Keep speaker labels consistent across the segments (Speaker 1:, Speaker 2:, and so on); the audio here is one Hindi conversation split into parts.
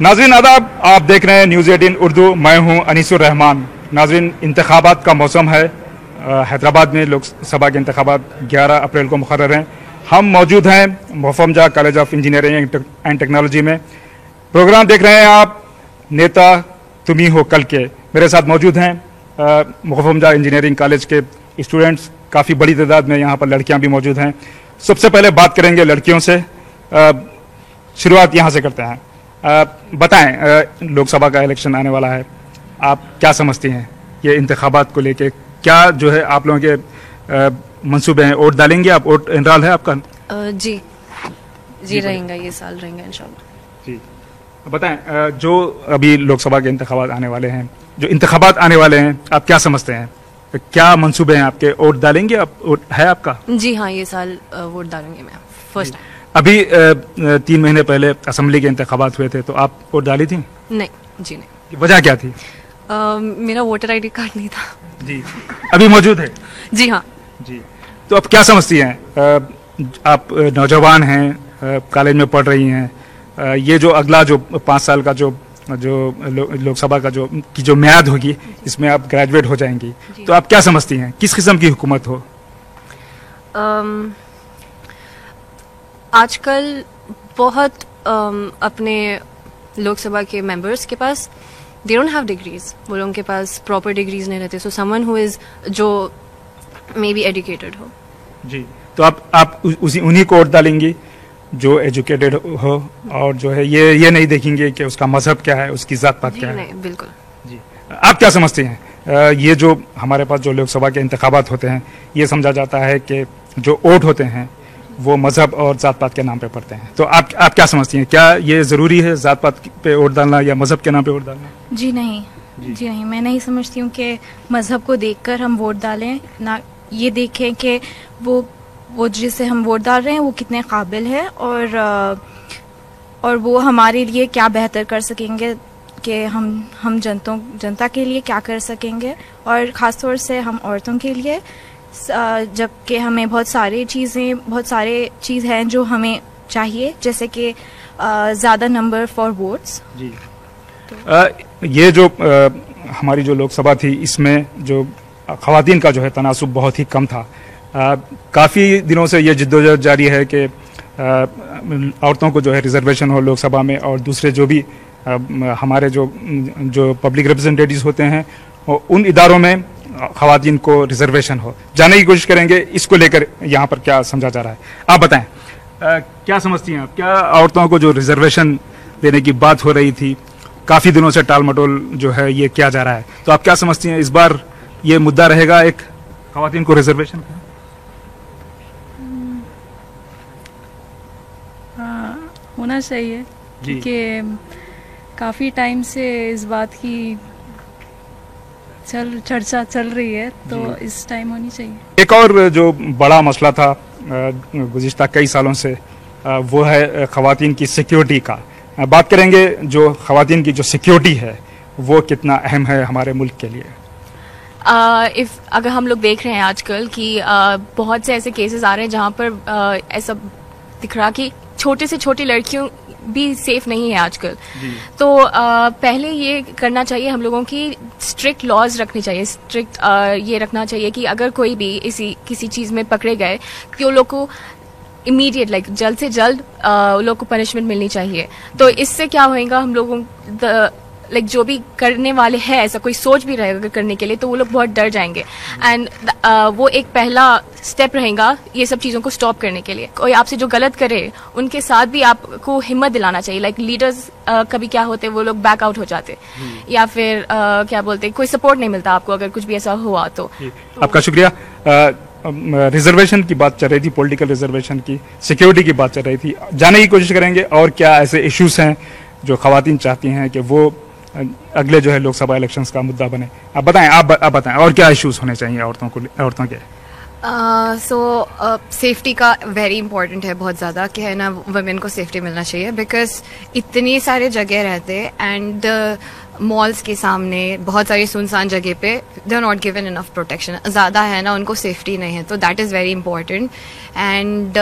Speaker 1: नाज़रीन आदाब, आप देख रहे हैं न्यूज़ 18 उर्दू। मैं हूं अनीसुर रहमान। नाज़रीन, इंतखाबात का मौसम है। हैदराबाद में लोकसभा के इंतखाबात 11 अप्रैल को मुकर्रर हैं। हम मौजूद हैं मोहफमजा college of engineering and technology में। प्रोग्राम देख रहे हैं आप, नेता तुम ही हो कल के। मेरे साथ मौजूद हैं मोहफमजा इंजीनियरिंग कॉलेज के स्टूडेंट्स, काफ़ी बड़ी तादाद में यहाँ पर लड़कियाँ भी मौजूद हैं। सबसे पहले बात करेंगे लड़कियों से। शुरुआत यहाँ से करते हैं। बताएं, लोकसभा का इलेक्शन आने वाला है, आप क्या समझती हैं ये इंतखाबात को लेके? क्या जो है आप लोगों के मंसूबे हैं? वोट डालेंगे आप? वोट एनरोल है आपका?
Speaker 2: जी रहेगा, ये साल रहेगा इंशाल्लाह।
Speaker 1: जी बताएं, जो अभी लोकसभा के इंतखाबात आने वाले हैं, आप क्या समझते हैं? क्या मंसूबे हैं आपके? वोट डालेंगे आप? वोट है आपका?
Speaker 2: जी हाँ, ये साल वोट डालूंगी मैं फर्स्ट टाइम।
Speaker 1: अभी 3 महीने पहले असेंबली के इंतखाबात हुए थे, तो आप वोट डाली थी?
Speaker 2: नहीं जी नहीं।
Speaker 1: वजह क्या थी?
Speaker 2: मेरा वोटर आईडी कार्ड नहीं था।
Speaker 1: जी, अभी मौजूद है?
Speaker 2: जी हाँ। जी, तो
Speaker 1: आप क्या समझती हैं? आप नौजवान हैं, कॉलेज में पढ़ रही हैं, ये जो अगला जो 5 साल का जो लोकसभा का जो म्याद होगी, इसमें आप ग्रेजुएट हो जाएंगी, तो आप क्या समझती हैं किस किस्म की हुकूमत हो?
Speaker 2: आजकल बहुत अपने लोकसभा के मेंबर्स के पास दे डोंट हैव डिग्रीज, वो लोगों के पास प्रॉपर डिग्रीज नहीं रहते। सो समवन हु इज जो मे बी एजुकेटेड हो।
Speaker 1: जी, तो आप उन्हीं को वोट डालेंगी जो एजुकेटेड हो, और जो है ये नहीं देखेंगे कि उसका मजहब क्या है, उसकी जात पात क्या है?
Speaker 2: नहीं, बिल्कुल।
Speaker 1: जी, आप क्या समझते हैं? ये जो हमारे पास जो लोकसभा के इंतखाबात होते हैं, ये समझा जाता है कि जो वोट होते हैं वो मजहब और जात पात के नाम पे पड़ते हैं, तो आप क्या समझती हैं? क्या ये ज़रूरी है जात पात पे वोट डालना या मजहब के नाम पे वोट डालना?
Speaker 3: जी नहीं, मैं नहीं समझती हूँ कि मजहब को देखकर हम वोट डालें, ना ये देखें कि वो जिसे हम वोट डाल रहे हैं वो कितने काबिल है, और वो हमारे लिए क्या बेहतर कर सकेंगे, कि हम जनता के लिए क्या कर सकेंगे, और ख़ास तौर से हम औरतों के लिए, जबकि हमें बहुत सारे चीज़ हैं जो हमें चाहिए, जैसे कि ज़्यादा नंबर फॉर वोट्स। जी,
Speaker 1: ये जो हमारी जो लोकसभा थी, इसमें जो ख़वातीन का जो है तनासुब बहुत ही कम था। काफ़ी दिनों से ये जिद्दोजहद जारी है कि औरतों को जो है रिजर्वेशन हो लोकसभा में, और दूसरे जो भी हमारे जो पब्लिक रिप्रेजेंटेटिव्स होते हैं उन इदारों में ख़वातीन को रिजर्वेशन हो। जानने की कोशिश करेंगे इसको लेकर यहाँ पर क्या समझा जा रहा है। आप बताएं, क्या समझती हैं आप? क्या औरतों को जो रिजर्वेशन देने की बात हो रही थी, काफ़ी दिनों से टाल मटोल जो है ये किया जा रहा है, तो आप क्या समझती हैं इस बार ये मुद्दा रहेगा एक ख़वातीन को रिजर्वेशन का?
Speaker 4: होना चाहिए, क्योंकि काफ़ी टाइम से इस बात की चर्चा चल रही है, तो इस टाइम होनी चाहिए।
Speaker 1: एक और जो बड़ा मसला था गुज़िश्ता कई सालों से, वो है ख़वातीन की सिक्योरिटी का। बात करेंगे जो ख़वातीन की जो सिक्योरिटी है वो कितना अहम है हमारे मुल्क के लिए।
Speaker 2: अगर हम लोग देख रहे हैं आजकल कि बहुत से ऐसे केसेस आ रहे हैं जहाँ पर ऐसा दिख रहा कि छोटे से छोटी लड़कियों भी सेफ नहीं है आजकल। तो पहले ये करना चाहिए हम लोगों की, स्ट्रिक्ट लॉज रखने चाहिए, स्ट्रिक्ट ये रखना चाहिए कि अगर कोई भी किसी चीज़ में पकड़े गए कि वो लोग को इमीडिएट जल्द से जल्द लोग को पनिशमेंट मिलनी चाहिए। तो इससे क्या होएगा, हम लोगों जो भी करने वाले हैं, ऐसा कोई सोच भी रहेगा करने के लिए, तो वो लोग बहुत डर जाएंगे। एंड वो एक पहला स्टेप रहेगा ये सब चीज़ों को स्टॉप करने के लिए। कोई आपसे जो गलत करे उनके साथ भी आपको हिम्मत दिलाना चाहिए। लीडर्स कभी क्या होते वो लोग बैक आउट हो जाते, या फिर क्या बोलते, कोई सपोर्ट नहीं मिलता आपको अगर कुछ भी ऐसा हुआ तो।
Speaker 1: आपका शुक्रिया। रिजर्वेशन की बात चल रही थी, पॉलिटिकल रिजर्वेशन की, सिक्योरिटी की बात चल रही थी। जानने की कोशिश करेंगे और क्या ऐसे इश्यूज हैं जो ख़वातीन चाहती हैं कि वो अगले जो है लोकसभा इलेक्शंस का मुद्दा बने। आप बताएं और क्या इश्यूज होने चाहिए औरतों के?
Speaker 2: सेफ्टी का वेरी इंपॉर्टेंट है बहुत ज़्यादा, कि है ना, वुमेन को सेफ्टी मिलना चाहिए, बिकॉज इतनी सारे जगह रहते एंड मॉल्स के सामने बहुत सारी सुनसान जगह पे they are not given enough protection, ज़्यादा है ना, उनको सेफ्टी नहीं है, तो that is very important. And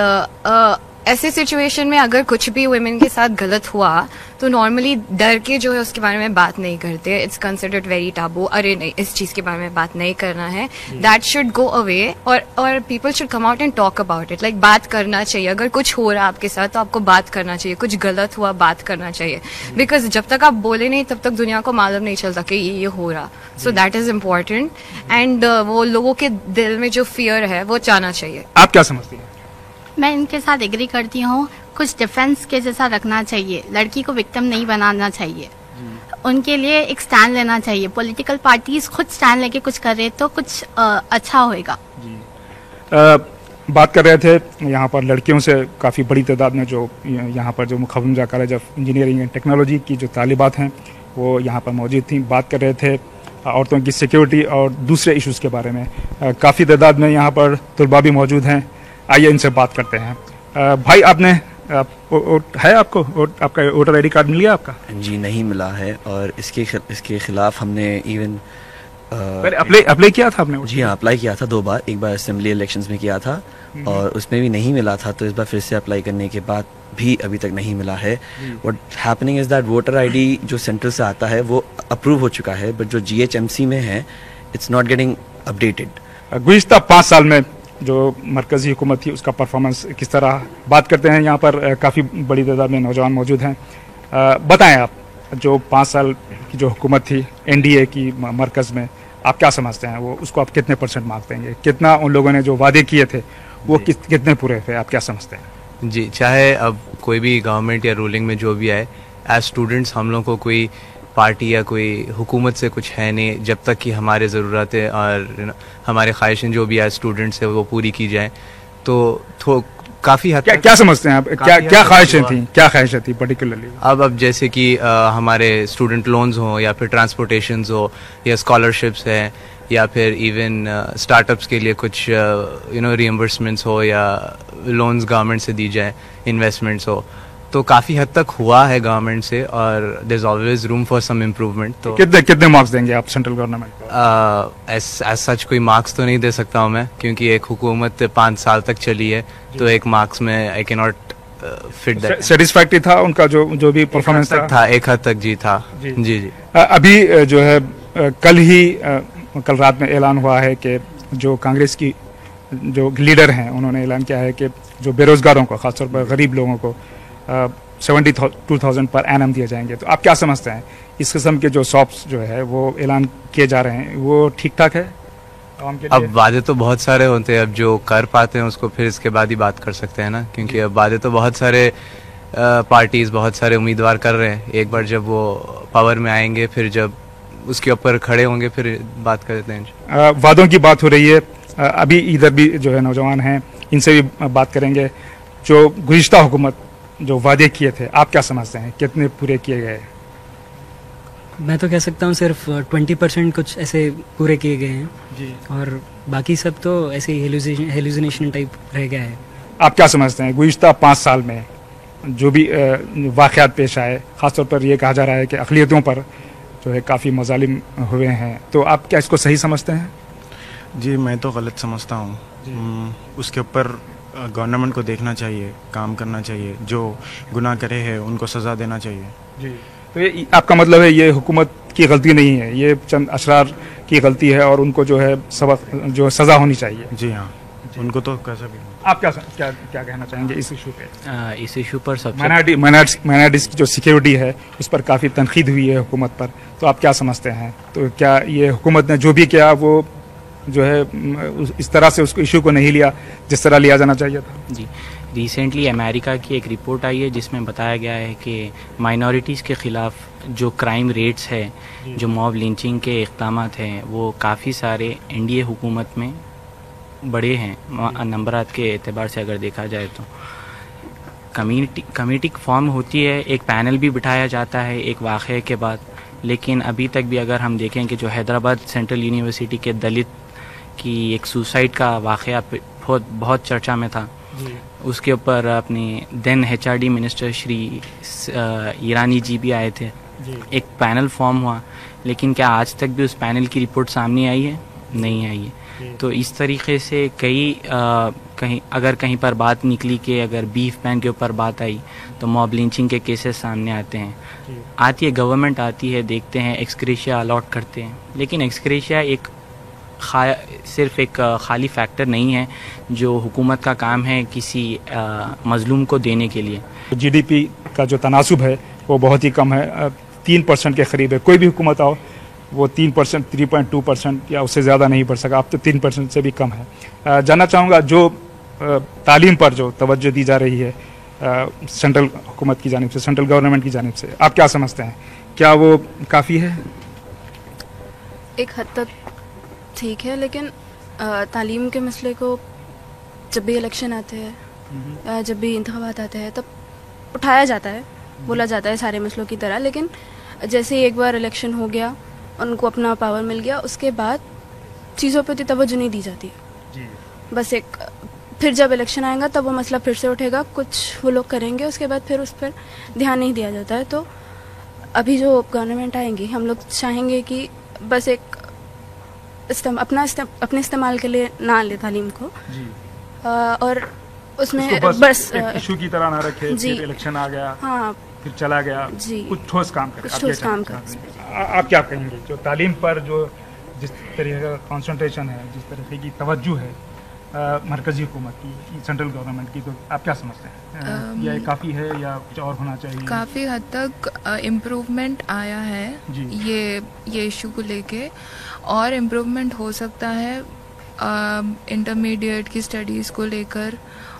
Speaker 5: ऐसे सिचुएशन में अगर कुछ भी वुमेन के साथ गलत हुआ तो नॉर्मली डर के जो है उसके बारे में बात नहीं करते. It's considered very Abu. अरे नहीं, इस चीज के बारे में बात नहीं करना है. दैट शुड गो अवे और people should come out and talk about it. Like बात करना चाहिए. अगर कुछ हो रहा है आपके साथ तो आपको बात करना चाहिए. कुछ गलत हुआ बात करना चाहिए. बिकॉज जब तक आप बोले नहीं तब तक दुनिया को मालूम नहीं चलता कि ये हो रहा. So that is important. And वो लोगों के दिल में जो फियर है वो जाना चाहिए.
Speaker 1: आप क्या समझती हैं?
Speaker 6: मैं इनके साथ एग्री करती हूँ. कुछ डिफेंस के जैसा रखना चाहिए. लड़की को विक्टिम नहीं बनाना चाहिए. उनके लिए एक स्टैंड लेना चाहिए. पॉलिटिकल पार्टीज खुद स्टैंड लेके कुछ करे तो कुछ अच्छा होएगा.
Speaker 1: बात कर रहे थे यहाँ पर लड़कियों से काफ़ी बड़ी तादाद में जो यहाँ पर जो मुखबिम college of engineering and technology की जो तालिबात हैं वो यहाँ पर मौजूद थी. बात कर रहे थे औरतों की सिक्योरिटी और दूसरे इश्यूज़ के बारे में. काफ़ी तादाद में यहाँ पर तलबा भी मौजूद हैं. आइए इनसे बात करते हैं. भाई आपने है आपको आपका वोटर आईडी कार्ड मिल गया आपका?
Speaker 7: जी नहीं मिला है और इसके खिलाफ हमने इवन
Speaker 1: अप्लाई किया था आपने?
Speaker 7: जी हाँ, अप्लाई किया था 2 बार. एक बार असेंबली इलेक्शंस में किया था और उसमें भी नहीं मिला था. तो इस बार फिर से अप्लाई करने के बाद भी अभी तक नहीं मिला है. What happening is that voter ID जो सेंट्रल से आता है वो अप्रूव हो चुका है बट जो GHMC में है इट्स नॉट गेटिंग अपडेटेड.
Speaker 1: गुज़िश्ता 5 साल में जो मरकज़ी हुकूमत थी उसका परफॉर्मेंस किस तरह? बात करते हैं. यहाँ पर काफ़ी बड़ी तादाद में नौजवान मौजूद हैं. बताएं आप जो 5 साल की जो हुकूमत थी NDA की मरकज़ में, आप क्या समझते हैं? वो उसको आप कितने % मार्क्स देंगे? कितना उन लोगों ने जो वादे किए थे वो कितने पूरे थे? आप क्या समझते हैं?
Speaker 8: जी, चाहे अब कोई भी गवर्नमेंट या रूलिंग में जो भी आए, एज स्टूडेंट्स हम लोग को कोई पार्टी या कोई हुकूमत से कुछ है नहीं जब तक कि हमारे ज़रूरतें और हमारे ख्वाहिशें जो भी एज स्टूडेंट्स है वो पूरी की जाए. तो काफ़ी हद तक
Speaker 1: क्या समझते हैं आप? क्या ख्वाहिशें थी? क्या ख्वाहिशें थी पर्टिकुलरली?
Speaker 8: अब जैसे कि हमारे स्टूडेंट लोन्स हो या फिर ट्रांसपोर्टेशंस हो या स्कॉलरशिप्स है या फिर इवन स्टार्टअप्स के लिए कुछ रीइंबर्समेंट्स हो या लोन्स गवर्नमेंट से दी जाए, इन्वेस्टमेंट्स हो. तो काफ़ी हद तक हुआ है गवर्नमेंट से और there is always room for some improvement. तो
Speaker 1: कितने मार्क्स देंगे आप सेंट्रल गवर्नमेंट को?
Speaker 8: एज सच कोई मार्क्स तो नहीं दे सकता हूँ मैं, क्योंकि एक हुकूमत 5 साल तक चली है. तो एक मार्क्स में I can not fit that.
Speaker 1: Satisfactory था उनका जो भी परफॉर्मेंस
Speaker 8: था? एक हद तक जी था. जी.
Speaker 1: अभी जो है कल रात में ऐलान हुआ है कि जो कांग्रेस की जो लीडर हैं उन्होंने ऐलान किया है कि जो बेरोजगारों को, खासतौर पर गरीब लोगों को 72,000 पर एनम दिए जाएंगे. तो आप क्या समझते हैं इस किस्म के जो शॉप्स जो है वो ऐलान किए जा रहे हैं वो ठीक ठाक है?
Speaker 8: अब वादे तो बहुत सारे होते हैं. अब जो कर पाते हैं उसको फिर इसके बाद ही बात कर सकते हैं ना, क्योंकि अब वादे तो बहुत सारे पार्टीज, बहुत सारे उम्मीदवार कर रहे हैं. एक बार जब वो पावर में आएंगे फिर जब उसके ऊपर खड़े होंगे फिर बात करते हैं.
Speaker 1: वादों की बात हो रही है. अभी इधर भी जो है नौजवान हैं, इनसे भी बात करेंगे. जो गुज़िश्ता हुकूमत जो वादे किए थे, आप क्या समझते हैं कितने पूरे किए गए?
Speaker 9: मैं तो कह सकता हूँ सिर्फ 20% कुछ ऐसे पूरे किए गए हैं जी, और बाकी सब तो ऐसे ही हेलुसिनेशन टाइप रह गया है. आप
Speaker 1: क्या समझते हैं गुज़िश्ता 5 साल में जो भी वाक़यात पेश आए, ख़ासतौर पर ये कहा जा रहा है कि अक़लियतों पर जो है काफ़ी मज़ालिम हुए हैं, तो आप क्या इसको सही समझते हैं?
Speaker 10: जी, मैं तो गलत समझता हूँ. उसके ऊपर गवर्नमेंट को देखना चाहिए, काम करना चाहिए. जो गुनाह करे हैं उनको सज़ा देना चाहिए.
Speaker 1: जी, तो ये आपका मतलब है ये हुकूमत की गलती नहीं है, ये चंद अशरार की गलती है और उनको जो है सबक जो सज़ा होनी चाहिए?
Speaker 10: जी हाँ, उनको तो कैसा भी.
Speaker 1: आप क्या कहना चाहेंगे इस इशू पे?
Speaker 11: इस इशू पर सबसे
Speaker 1: माइनॉरिटीज़ की जो सिक्योरिटी है उस पर काफ़ी तनकीद हुई है हुकूमत पर, तो आप क्या समझते हैं? तो क्या ये हुकूमत ने जो भी किया वो जो है इस तरह से उसको इशू को नहीं लिया जिस तरह लिया जाना चाहिए था?
Speaker 11: जी, रिसेंटली अमेरिका की एक रिपोर्ट आई है जिसमें बताया गया है कि माइनॉरिटीज़ के ख़िलाफ़ जो क्राइम रेट्स है, जो मॉब लिंचिंग के इक़दामात हैं, वो काफ़ी सारे NDA हुकूमत में बड़े हैं नंबरात के एतबार से अगर देखा जाए तो. कमेटी फॉर्म होती है, एक पैनल भी बिठाया जाता है एक वाक़े के बाद, लेकिन अभी तक भी अगर हम देखें कि जो हैदराबाद सेंट्रल यूनिवर्सिटी के दलित की एक सुसाइड का वाक़या बहुत चर्चा में था, उसके ऊपर अपनी then HRD minister Shri Irani ji भी आए थे. एक पैनल फॉर्म हुआ, लेकिन क्या आज तक भी उस पैनल की रिपोर्ट सामने आई है? नहीं आई है. तो इस तरीके से अगर कहीं पर बात निकली कि अगर बीफ बैन के ऊपर बात आई तो मॉब लिंचिंग के केसेस सामने आते हैं। आती है गवर्नमेंट, आती है, देखते हैं, एक्सक्रेशिया अलॉट करते हैं, लेकिन एक्सक्रेशिया सिर्फ एक खाली फैक्टर नहीं है जो हुकूमत का काम है किसी मजलूम को देने के लिए।
Speaker 1: जीडीपी का जो तनासुब है वो बहुत ही कम है, 3% के करीब है। कोई भी हुकूमत आओ वो 3%, 3.2% या उससे ज़्यादा नहीं बढ़ सका, अब तो 3% से भी कम है। जानना चाहूँगा जो तालीम पर जो तवज्जो दी जा रही है सेंट्रल हुकूमत की जानिब से, सेंट्रल गवर्नमेंट की जानिब से, आप क्या समझते हैं, क्या वो काफ़ी है?
Speaker 12: एक हद तक ठीक है, लेकिन तालीम के मसले को जब भी इलेक्शन आते हैं, जब भी इंतखाबात आते हैं, तब उठाया जाता है, बोला जाता है सारे मसलों की तरह, लेकिन जैसे ही एक बार इलेक्शन हो गया, उनको अपना पावर मिल गया, उसके बाद चीज़ों पर उतनी तवज्जो नहीं दी जाती जी। बस फिर जब इलेक्शन आएगा तब वो मसला फिर से उठेगा, कुछ वो लोग करेंगे, उसके बाद फिर उस पर ध्यान नहीं दिया जाता है। तो अभी जो गवर्नमेंट आएंगी, हम लोग चाहेंगे कि बस अपने इस्तेमाल के लिए ना ले तालीम को जी। और उसमें बस
Speaker 1: इशू की तरह ना रखे, फिर इलेक्शन आ गया, हाँ, फिर चला गया जी, कुछ ठोस काम करे। आप क्या कहेंगे जो तालीम पर जो जिस तरीके का कंसंट्रेशन है, जिस तरीके की तवज्जो है मरकजी हुकूमत की, सेंट्रल गवर्नमेंट की, तो आप क्या समझते हैं, या काफ़ी है या कुछ और होना चाहिए?
Speaker 13: काफ़ी हद तक इम्प्रूवमेंट आया है ये इशू को लेके, और इम्प्रूवमेंट हो सकता है इंटरमीडिएट की स्टडीज़ को लेकर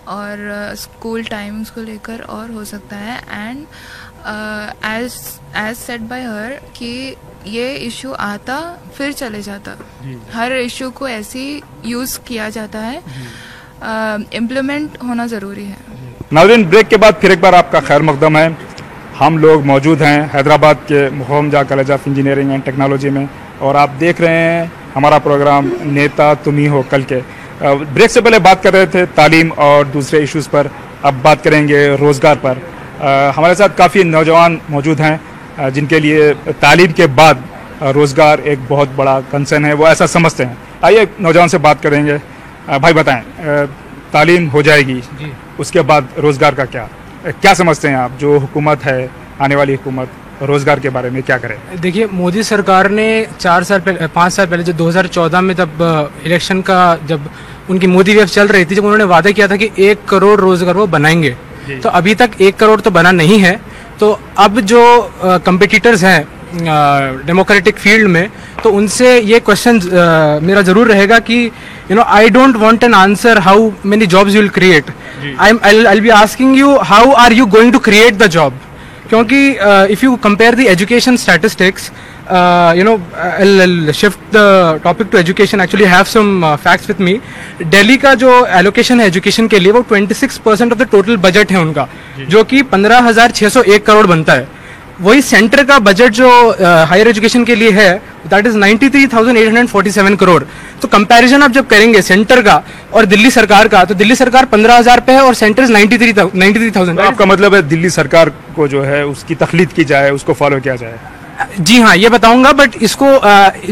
Speaker 13: और स्कूल टाइमिंग्स को लेकर, और हो सकता है। And as said by her कि ये इशू आता फिर चले जाता, हर इशू को ऐसे ही यूज़ किया जाता है, इम्प्लीमेंट होना ज़रूरी है।
Speaker 1: नाज़रीन, ब्रेक के बाद फिर एक बार आपका खैर मकदम है। हम लोग मौजूद हैं हैदराबाद के मुहम्मजा college of engineering and technology में, और आप देख रहे हैं हमारा प्रोग्राम नेता तुम ही हो कल के। ब्रेक से पहले बात कर रहे थे तालीम और दूसरे इश्यूज़ पर, अब बात करेंगे रोज़गार पर। हमारे साथ काफ़ी नौजवान मौजूद हैं जिनके लिए तालीम के बाद रोज़गार एक बहुत बड़ा कंसर्न है, वो ऐसा समझते हैं। आइए नौजवान से बात करेंगे। भाई बताएं, तालीम हो जाएगी, उसके बाद रोज़गार का क्या समझते हैं आप? जो हुकूमत है, आने वाली हुकूमत, रोज़गार के बारे में क्या करें?
Speaker 14: देखिए, मोदी सरकार ने 5 साल पहले जब 2014 में तब इलेक्शन का जब उनकी मोदी वेव चल रही थी, जब उन्होंने वादा किया था कि 1 करोड़ रोज़गार वो बनाएंगे, तो अभी तक 1 करोड़ तो बना नहीं है। तो अब जो कम्पिटिटर्स हैं डेमोक्रेटिक फील्ड में, तो उनसे ये क्वेश्चन मेरा ज़रूर रहेगा कि I don't want an answer how many jobs you will create, I will be asking you how are you going to create the job. क्योंकि if you compare the education statistics, I'll shift the topic to education. Actually, I have some facts with me. Delhi का जो एलोकेशन है एजुकेशन के लिए वो 26% ऑफ द टोटल बजट है उनका, जो कि 15,601 करोड़ बनता है। वही सेंटर का बजट जो हायर एजुकेशन के लिए है, दैट इज 93,847 करोड़। तो कंपैरिजन आप जब करेंगे सेंटर का और दिल्ली सरकार का, तो दिल्ली सरकार 15,000 पे है और सेंटर 93,000।
Speaker 1: तो आपका मतलब है दिल्ली सरकार को जो है उसकी तकलीद की जाए, उसको फॉलो किया जाए?
Speaker 14: जी हाँ, ये बताऊंगा, बट इसको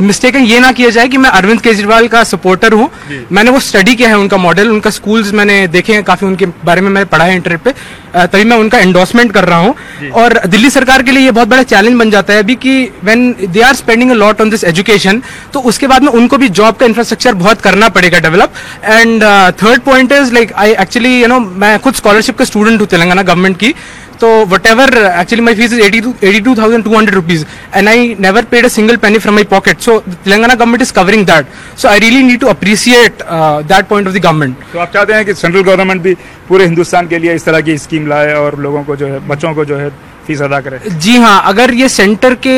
Speaker 14: मिस्टेकन ये ना किया जाए कि मैं अरविंद केजरीवाल का सपोर्टर हूँ। मैंने वो स्टडी किया है, उनका मॉडल, उनका स्कूल्स मैंने देखे हैं, काफी उनके बारे में मैंने पढ़ा है इंटरनेट पे, तभी मैं उनका एंडोर्समेंट कर रहा हूँ। और दिल्ली सरकार के लिए ये बहुत बड़ा चैलेंज बन जाता है अभी कि when they are spending a lot on this education, तो उसके बाद में उनको भी जॉब का इंफ्रास्ट्रक्चर बहुत करना पड़ेगा develop. And third point is like I actually मैं खुद स्कॉलरशिप का स्टूडेंट हूँ तेलंगाना गवर्नमेंट की। तो whatever, actually my fees is 82,200 rupees and I never paid a single penny from my pocket. So Telangana government is covering that. So I really need to appreciate that point of the government.
Speaker 1: तो आप चाहते हैं कि सेंट्रल गवर्नमेंट भी पूरे हिंदुस्तान के लिए इस तरह की स्कीम लाए और लोगों को जो है, बच्चों को जो है फीस अदा करे?
Speaker 14: जी हाँ, अगर ये सेंटर के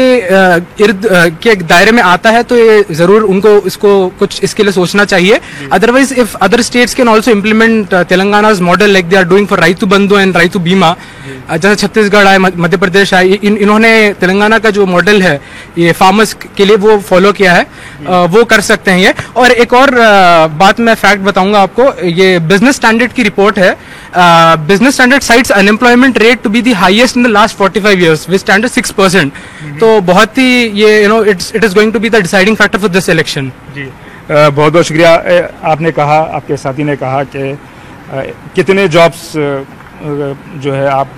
Speaker 14: इर्द के दायरे में आता है तो ये जरूर उनको इसको कुछ इसके लिए सोचना चाहिए। Otherwise if other states can also implement Telangana's model like they are doing for Rythu Bandhu and राइतु बीमा, जैसे छत्तीसगढ़ है, मध्य प्रदेश है, इन्होंने तेलंगाना का जो मॉडल है ये फार्मर्स के लिए वो फॉलो किया है, वो कर सकते हैं ये। और एक और बात मैं फैक्ट बताऊंगा आपको, ये बिजनेस स्टैंडर्ड की रिपोर्ट है। Business Standard cites unemployment rate to be the highest in the last 45 years with standard 6%। तो बहुत ही ये it is going to be the deciding factor for this election।
Speaker 1: जी बहुत बहुत शुक्रिया। आपने कहा, आपके साथी ने कहा कि कितने जॉब्स जो है आप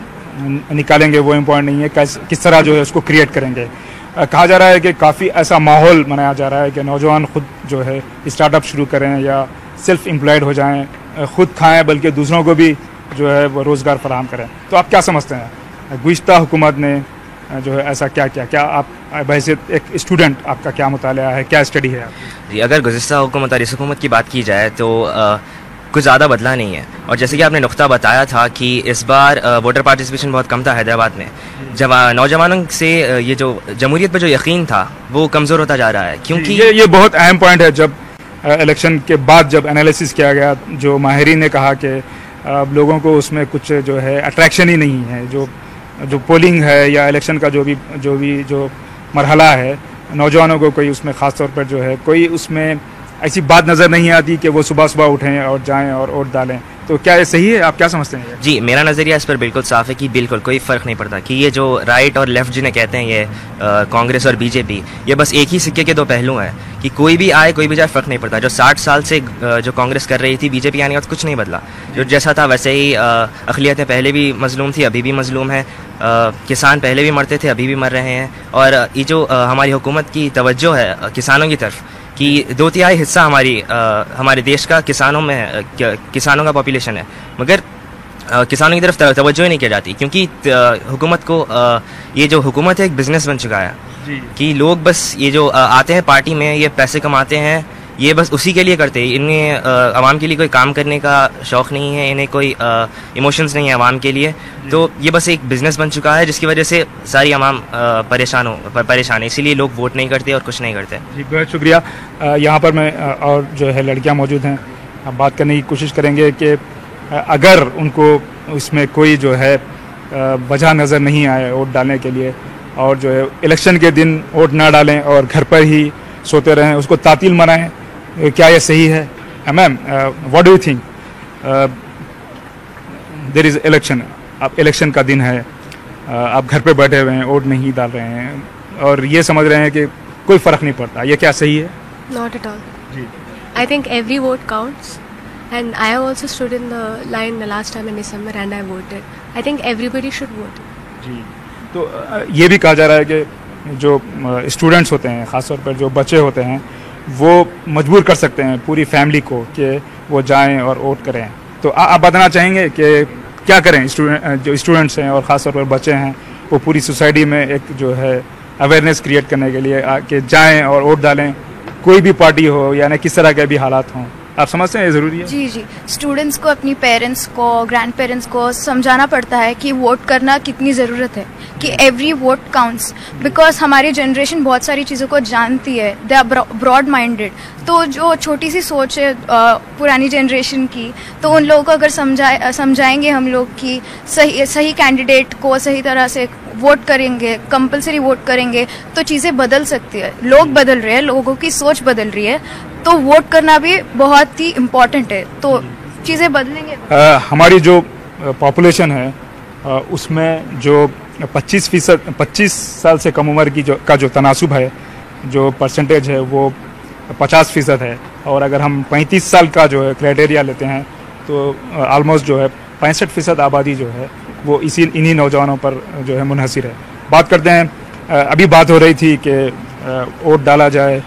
Speaker 1: निकालेंगे वो इम्पोर्टेंट नहीं है, किस तरह जो है उसको क्रिएट करेंगे। कहा जा रहा है कि काफ़ी ऐसा माहौल बनाया जा रहा है कि नौजवान खुद जो है स्टार्टअप शुरू करें या सेल्फ एम्प्लॉयड हो जाएं, खुद खाएं बल्कि दूसरों को भी जो है वो रोज़गार फराहम करें। तो आप क्या समझते हैं गुज़िश्ता हुकूमत ने जो है ऐसा क्या किया? क्या आप बहैसियत एक स्टूडेंट आपका क्या मुताला है, क्या स्टडी है आपकी?
Speaker 15: जी, अगर गुज़िश्ता हुकूमत और इस हुकूमत की बात की जाए तो कुछ ज़्यादा बदला नहीं है। और जैसे कि आपने नुक्ता बताया था कि इस बार वोटर पार्टिसिपेशन बहुत कम था हैदराबाद में, जब नौजवानों से ये जो जमहूरियत पर जो यकीन था वो कमज़ोर होता जा रहा है, क्योंकि
Speaker 1: ये बहुत अहम पॉइंट है। जब इलेक्शन के बाद जब एनालिसिस किया गया, जो माहिरीन ने कहा कि अब लोगों को उसमें कुछ जो है अट्रैक्शन ही नहीं है, जो पोलिंग है या इलेक्शन का जो मरहला है, नौजवानों को कोई उसमें ख़ास तौर पर जो है कोई उसमें ऐसी बात नज़र नहीं आती कि वो सुबह सुबह उठें और जाएं और वोट डालें। तो क्या ये सही है? आप क्या समझते हैं?
Speaker 15: जी, मेरा नज़रिया इस पर बिल्कुल साफ़ है कि बिल्कुल कोई फ़र्क नहीं पड़ता कि ये जो राइट और लेफ़्ट जिन्हें कहते हैं, ये कांग्रेस और बीजेपी, ये बस एक ही सिक्के के दो पहलू हैं कि कोई भी आए कोई भी जाए फ़र्क नहीं पड़ता। जो 60 साल से जो कांग्रेस कर रही थी, बीजेपी आने के बाद कुछ नहीं बदला। जो जैसा था वैसे ही अक़लियतें पहले भी मज़लूम थी, अभी भी मज़लूम है, किसान पहले भी मरते थे, अभी भी मर रहे हैं। और ये जो हमारी हुकूमत की तवज्जो है किसानों की तरफ कि 2/3 हिस्सा हमारे देश का किसानों में है, किसानों का पॉपुलेशन है, मगर किसानों की तरफ तवज्जो ही नहीं की जाती, क्योंकि हुकूमत को ये जो हुकूमत है एक बिज़नेस बन चुका है कि लोग बस ये जो आते हैं पार्टी में, ये पैसे कमाते हैं, ये बस उसी के लिए करते हैं। इन्हें आवाम के लिए कोई काम करने का शौक़ नहीं है, इन्हें कोई इमोशंस नहीं है आवाम के लिए। तो ये बस एक बिज़नेस बन चुका है जिसकी वजह से सारी आवाम परेशान है, इसीलिए लोग वोट नहीं करते और कुछ नहीं करते।
Speaker 1: जी, बहुत शुक्रिया। यहाँ पर मैं और जो है लड़कियाँ मौजूद हैं, हम बात करने की कोशिश करेंगे कि अगर उनको उसमें कोई जो है वजह नज़र नहीं आए वोट डालने के लिए, और जो है इलेक्शन के दिन वोट ना डालें और घर पर ही सोते रहें, उसको तातील मनाएं, क्या ये सही है? Ma'am, what do you think? There is election, अब इलेक्शन का दिन है, आप घर पे बैठे हुए हैं, वोट नहीं डाल रहे हैं और ये समझ रहे हैं कि कोई फ़र्क नहीं पड़ता, ये क्या सही है?
Speaker 16: Not at all. I think every vote counts, and I have also stood in the line the last time in December and I voted. I think everybody should vote.
Speaker 1: जी, तो ये भी कहा जा रहा है कि जो स्टूडेंट्स होते हैं, ख़ासतौर पर जो बच्चे होते हैं, वो मजबूर कर सकते हैं पूरी फैमिली को कि वो जाएं और वोट करें। तो आप बताना चाहेंगे कि क्या करें जो स्टूडेंट्स हैं और ख़ासतौर पर बच्चे हैं, वो पूरी सोसाइटी में एक जो है अवेयरनेस क्रिएट करने के लिए कि जाएं और वोट डालें, कोई भी पार्टी हो, यानी किस तरह के भी हालात हों? आप समझते हैं ये ज़रूरी है?
Speaker 3: जी, स्टूडेंट्स को, अपनी पेरेंट्स को, ग्रैंड पेरेंट्स को समझाना पड़ता है कि वोट करना कितनी ज़रूरत है, कि एवरी वोट काउंट्स, बिकॉज हमारी जनरेशन बहुत सारी चीज़ों को जानती है, दे आर ब्रॉड माइंडेड। तो जो छोटी सी सोच है पुरानी जनरेशन की, तो उन लोगों को अगर समझाएंगे हम लोग कि सही कैंडिडेट को सही तरह से वोट करेंगे, कंपलसरी वोट करेंगे, तो चीज़ें बदल सकती है। लोग बदल रहे हैं, लोगों की सोच बदल रही है, तो वोट करना भी बहुत ही इम्पोर्टेंट है, तो चीज़ें बदलेंगे।
Speaker 1: हमारी जो पॉपुलेशन है उसमें जो 25 साल से कम उम्र की जो तनासुब है, जो परसेंटेज है वो 50% है, और अगर हम 35 साल का जो है क्राइटेरिया लेते हैं तो ऑलमोस्ट जो है 65% आबादी जो है वो इन्हीं नौजवानों पर जो है मुनहसिर है। बात करते हैं, अभी बात हो रही थी कि वोट डाला जाए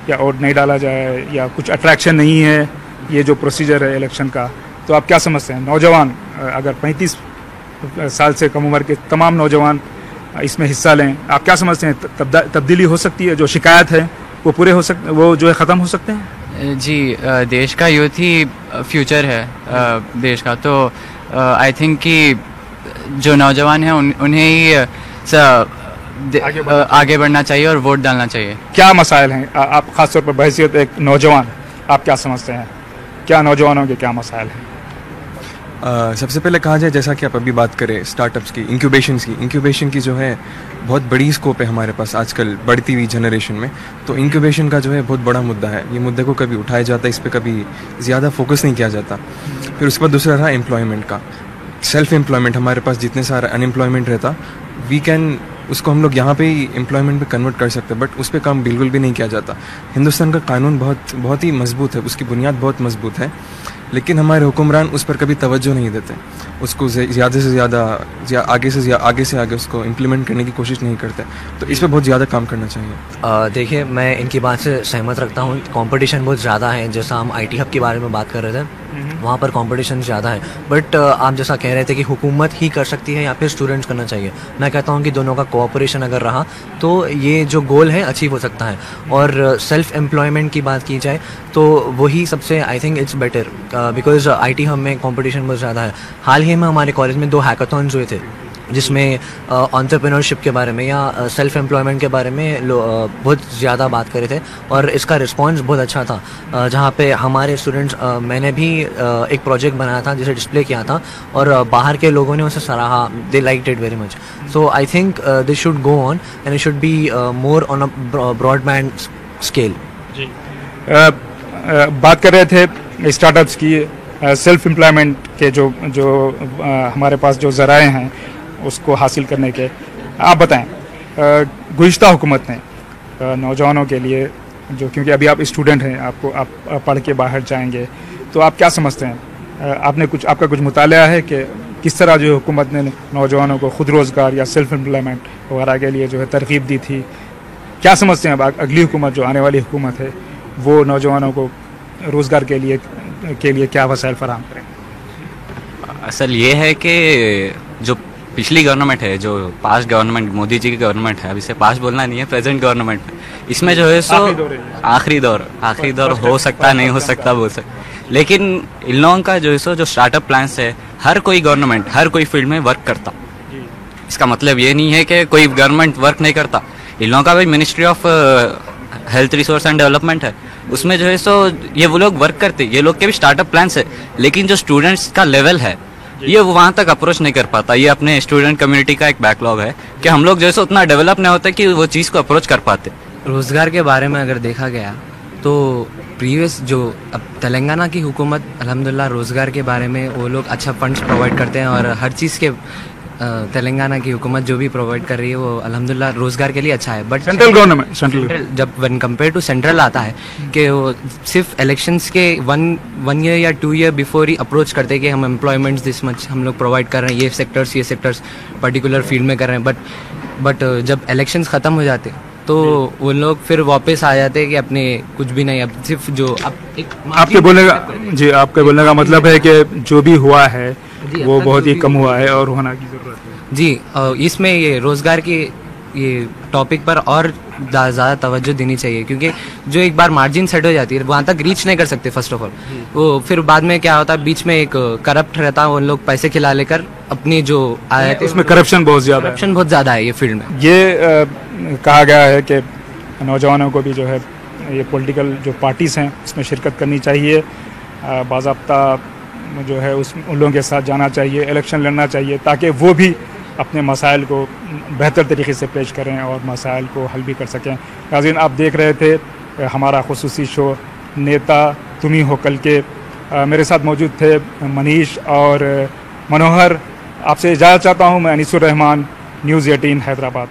Speaker 1: या वोट नहीं डाला जाए, या कुछ अट्रैक्शन नहीं है ये जो प्रोसीजर है इलेक्शन का, तो आप क्या समझते हैं? नौजवान अगर 35 साल से कम उम्र के तमाम नौजवान इसमें हिस्सा लें, आप क्या समझते हैं तब्दीली हो सकती है? जो शिकायत है वो पूरे हो सकते, वो जो है ख़त्म हो सकते हैं?
Speaker 17: जी, देश का यूथ ही फ्यूचर है देश का, तो आई थिंक कि जो नौजवान हैं उन्हें ही आगे बढ़ना चाहिए और वोट डालना चाहिए।
Speaker 1: क्या मसाइल हैं, आप ख़ासतौर पर बहैसियत एक नौजवान आप क्या समझते हैं, क्या नौजवानों के क्या मसाइल हैं?
Speaker 18: सबसे पहले कहा जाए, जैसा कि आप अभी बात करें स्टार्टअप्स की, इंक्यूबेशन की जो है बहुत बड़ी स्कोप है हमारे पास आजकल बढ़ती हुई जनरेशन में। तो इंक्यूबेशन का जो है बहुत बड़ा मुद्दा है, ये मुद्दे को कभी उठाया जाता है, इस पर कभी ज़्यादा फोकस नहीं किया जाता। फिर उसके बाद दूसरा रहा एम्प्लॉयमेंट का, सेल्फ एम्प्लॉयमेंट। हमारे पास जितने सारा अनएम्प्लॉयमेंट रहता, वी कैन उसको हम लोग यहाँ पे ही एम्प्लॉयमेंट पे कन्वर्ट कर सकते हैं, बट उस पर काम बिल्कुल भी नहीं किया जाता। हिंदुस्तान का कानून बहुत ही मजबूत है, उसकी बुनियाद बहुत मजबूत है, लेकिन हमारे हुक्मरान उस पर कभी तवज्जो नहीं देते, उसको ज़्यादा से ज़्यादा आगे से आगे उसको इम्प्लीमेंट करने की कोशिश नहीं करते। तो इस पर बहुत ज़्यादा काम करना चाहिए।
Speaker 19: देखिए, मैं इनकी बात से सहमत रखता हूँ। कंपटीशन बहुत ज़्यादा है, जैसा हम IT हब के बारे में बात कर रहे थे, वहाँ पर कंपटीशन ज़्यादा है। बट आप जैसा कह रहे थे कि हुकूमत ही कर सकती है या फिर स्टूडेंट्स करना चाहिए, मैं कहता हूँ कि दोनों का कोऑपरेशन अगर रहा तो ये जो गोल है अचीव हो सकता है। और सेल्फ एम्प्लॉयमेंट की बात की जाए तो वही सबसे I think it's better, because IT hub में कंपटीशन बहुत ज़्यादा है। हाल ही में हमारे कॉलेज में 2 हैकाथॉन्स हुए थे जिसमें एंटरप्रेन्योरशिप के बारे में या सेल्फ एम्प्लॉयमेंट के बारे में बहुत ज़्यादा बात करे थे और इसका रिस्पांस बहुत अच्छा था। जहाँ पे हमारे स्टूडेंट्स, मैंने भी एक प्रोजेक्ट बनाया था जिसे डिस्प्ले किया था और बाहर के लोगों ने उसे सराहा, they liked it very much. So I think this should go on and it should be more on a broadband scale.
Speaker 1: जी, बात कर रहे थे स्टार्टअप्स की, सेल्फ एम्प्लॉयमेंट के जो हमारे पास जो ज़राए हैं उसको हासिल करने के। आप बताएं, गुज़िश्ता हुकूमत ने नौजवानों के लिए जो, क्योंकि अभी आप स्टूडेंट हैं, आप पढ़ के बाहर जाएंगे, तो आप क्या समझते हैं? आपका कुछ मुताला है कि किस तरह जो हुकूमत ने नौजवानों को खुद रोज़गार या सेल्फ एम्प्लॉयमेंट वगैरह के लिए जो है तरगीब दी थी? क्या समझते हैं अब अगली हुकूमत, जो आने वाली हुकूमत है, वो नौजवानों को रोज़गार के लिए क्या वसाइल फराहम करें?
Speaker 11: असल ये है कि जो पिछली गवर्नमेंट है, जो पास्ट गवर्नमेंट, मोदी जी की गवर्नमेंट है, अब इसे पास्ट बोलना नहीं है, प्रेजेंट गवर्नमेंट, इसमें जो है सो आखिरी दौर हो सकता, नहीं हो सकता, बोल सकता। लेकिन इन लोगों का जो है सो जो स्टार्टअप प्लान्स है, हर कोई गवर्नमेंट हर कोई फील्ड में वर्क करता। इसका मतलब ये नहीं है कि कोई गवर्नमेंट वर्क नहीं करता। इन लोगों का भी ministry of health resource and development है, उसमें जो है सो ये वो लोग वर्क करते, ये लोग के भी स्टार्टअप प्लान्स है। लेकिन जो स्टूडेंट्स का लेवल है ये वो वहाँ तक अप्रोच नहीं कर पाता। ये अपने स्टूडेंट कम्युनिटी का एक बैकलॉग है कि हम लोग जैसे उतना डेवलप नहीं होता कि वो चीज़ को अप्रोच कर पाते।
Speaker 20: रोज़गार के बारे में अगर देखा गया तो प्रीवियस जो अब तेलंगाना की हुकूमत अल्हम्दुलिल्लाह रोज़गार के बारे में वो लोग अच्छा फंड्स प्रोवाइड करते हैं और हर चीज़ के तेलंगाना की हुकूमत जो भी प्रोवाइड कर रही है वो अल्हम्दुलिल्लाह रोज़गार के लिए अच्छा है। बट
Speaker 1: सेंट्रल गवर्नमेंट
Speaker 20: जब वन कंपेयर टू सेंट्रल आता है कि वो सिर्फ इलेक्शंस के वन ईयर या 2 ईयर बिफोर ही अप्रोच करते हैं कि हम एम्प्लॉयमेंट्स दिस मच हम लोग प्रोवाइड कर रहे हैं, ये सेक्टर्स पर्टिकुलर फील्ड में कर रहे हैं। बट जब इलेक्शंस ख़त्म हो जाते तो वो लोग फिर वापस आ जाते हैं कि अपने कुछ भी नहीं, अब सिर्फ जो
Speaker 1: आपके बोलने का मतलब है कि जो भी हुआ है वो बहुत ही कम हुआ है और होना की जरूरत है।
Speaker 20: जी, इसमें ये रोज़गार की ये टॉपिक पर और ज़्यादा तवज्जो देनी चाहिए, क्योंकि जो एक बार मार्जिन सेट हो जाती है वहाँ तक रीच नहीं कर सकते फर्स्ट ऑफ ऑल। वो फिर बाद में क्या होता है, बीच में एक करप्ट रहता है, उन लोग पैसे खिला लेकर अपनी जो आए थे,
Speaker 1: उसमें करप्शन बहुत ज़्यादा
Speaker 20: है ये फील्ड में।
Speaker 1: ये कहा गया है कि नौजवानों को भी जो है ये पॉलिटिकल जो पार्टीज़ हैं उसमें शिरकत करनी चाहिए, बाज़ाब्ता जो है उन लोगों के साथ जाना चाहिए, इलेक्शन लड़ना चाहिए, ताकि वो भी अपने मसाइल को बेहतर तरीके से पेश करें और मसाइल को हल भी कर सकें। नाज़रीन, आप देख रहे थे हमारा खुसूसी शो नेता तुम ही हो कल के। मेरे साथ मौजूद थे मनीष और मनोहर। आपसे इजाज़त चाहता हूँ, मैं अनीसुर रहमान, न्यूज़ 18 हैदराबाद।